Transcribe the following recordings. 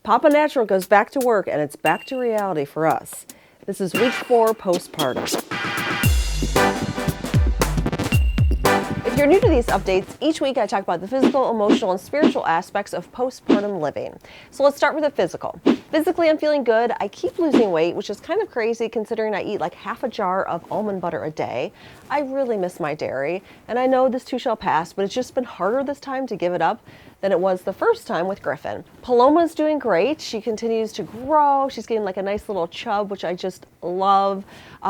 Papa Natural goes back to work, and it's back to reality for us. This is week 4 postpartum. If you're new to these updates, each week I talk about the physical, emotional, and spiritual aspects of postpartum living. So let's start with the physical. Physically, I'm feeling good. I keep losing weight, which is kind of crazy considering I eat like half a jar of almond butter a day. I really miss my dairy, and I know this too shall pass, but it's just been harder this time to give it up than it was the first time with Griffin. Paloma's doing great. She continues to grow. She's getting like a nice little chub, which I just love.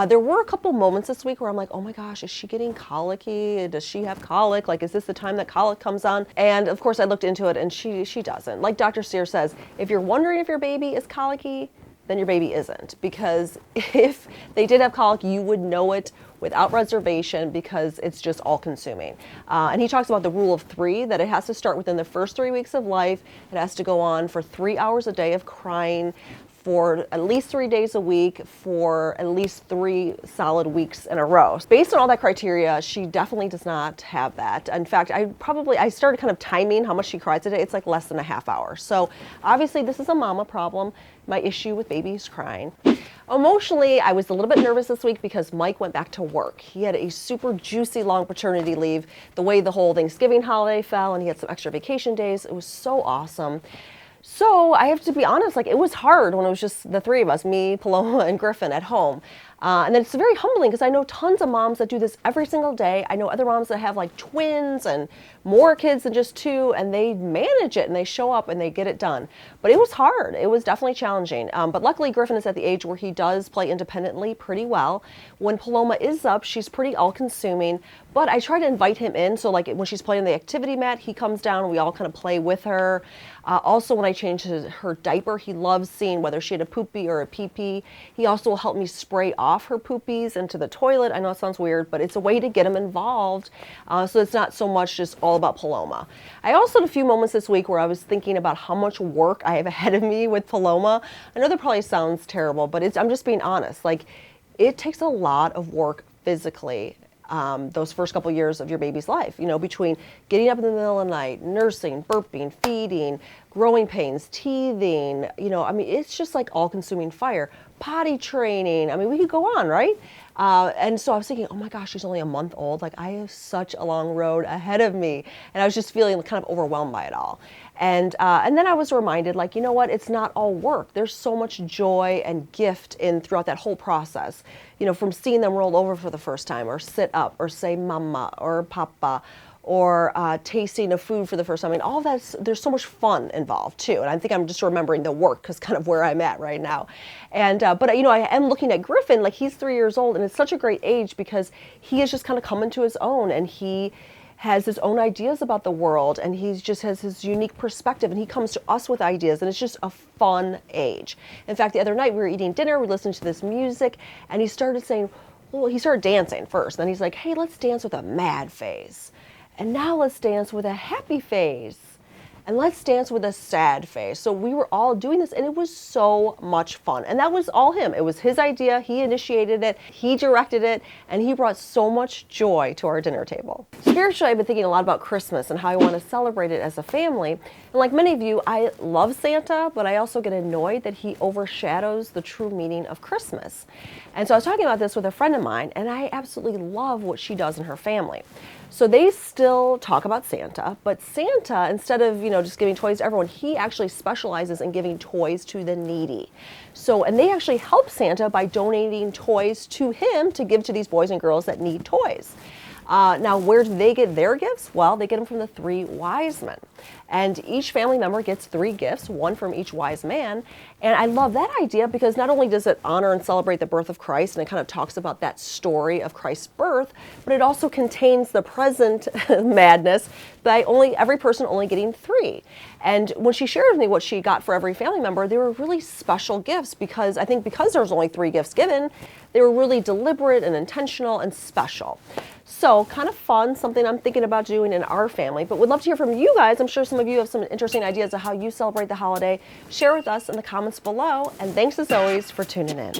There were a couple moments this week where I'm like, oh my gosh, is she getting colicky? Does she have colic? Like, is this the time that colic comes on? And of course I looked into it and she doesn't. Like Dr. Sear says, if you're wondering if your baby is colicky, then your baby isn't. Because if they did have colic, you would know it without reservation because it's just all consuming. And he talks about the rule of 3, that it has to start within the first 3 weeks of life. It has to go on for 3 hours a day of crying for at least 3 days a week for at least 3 solid weeks in a row. Based on all that criteria, she definitely does not have that. In fact, I started kind of timing how much she cries a day. It's like less than a half hour. So obviously this is a mama problem, my issue with babies crying. Emotionally, I was a little bit nervous this week because Mike went back to work. He had a super juicy long paternity leave, the way the whole Thanksgiving holiday fell, and he had some extra vacation days. It was so awesome. So I have to be honest, like it was hard when it was just the 3 of us, me, Paloma, and Griffin at home. And then it's very humbling because I know tons of moms that do this every single day. I know other moms that have like twins and more kids than just 2, and they manage it and they show up and they get it done. But it was hard. It was definitely challenging. But luckily Griffin is at the age where he does play independently pretty well. When Paloma is up, she's pretty all-consuming. But I try to invite him in. So like when she's playing the activity mat, he comes down and we all kind of play with her. Also, when I change her diaper, he loves seeing whether she had a poopy or a pee-pee. He also will help me spray off her poopies into the toilet. I know it sounds weird, but it's a way to get him involved. So it's not so much just all about Paloma. I also had a few moments this week where I was thinking about how much work I have ahead of me with Paloma. I know that probably sounds terrible, but I'm just being honest. Like, it takes a lot of work physically. Those first couple years of your baby's life, between getting up in the middle of the night, nursing, burping, feeding, growing pains, teething, it's just like all-consuming fire. Potty training, we could go on, right? And so I was thinking, oh my gosh, she's only a month old. Like, I have such a long road ahead of me. And I was just feeling kind of overwhelmed by it all. And then I was reminded, like, you know what? It's not all work. There's so much joy and gift throughout that whole process. From seeing them roll over for the first time, or sit up, or say mama, or papa, or tasting of food for the first time. All that, there's so much fun involved too. And I think I'm just remembering the work because kind of where I'm at right now. And but I am looking at Griffin, like he's 3 years old, and it's such a great age because he is just kind of coming to his own, and he has his own ideas about the world, and he just has his unique perspective, and he comes to us with ideas, and it's just a fun age. In fact, the other night we were eating dinner, we listened to this music, and he started saying, well, he started dancing first. Then he's like, hey, let's dance with a mad face. And now let's dance with a happy face. And let's dance with a sad face. So we were all doing this, and it was so much fun. And that was all him. It was his idea. He initiated it. He directed it. And he brought so much joy to our dinner table. Spiritually, I've been thinking a lot about Christmas and how I want to celebrate it as a family. And like many of you, I love Santa, but I also get annoyed that he overshadows the true meaning of Christmas. And so I was talking about this with a friend of mine, and I absolutely love what she does in her family. So they still talk about Santa, but Santa, instead of, just giving toys to everyone, he actually specializes in giving toys to the needy. So, and they actually help Santa by donating toys to him to give to these boys and girls that need toys. Now, where do they get their gifts? Well, they get them from the 3 wise men. And each family member gets 3 gifts, 1 from each wise man. And I love that idea because not only does it honor and celebrate the birth of Christ, and it kind of talks about that story of Christ's birth, but it also contains the present madness by every person only getting 3. And when she shared with me what she got for every family member, they were really special gifts because there was only 3 gifts given, they were really deliberate and intentional and special. So kind of fun, something I'm thinking about doing in our family, but would love to hear from you guys. I'm sure some of you have some interesting ideas of how you celebrate the holiday. Share with us in the comments below, and thanks as always for tuning in.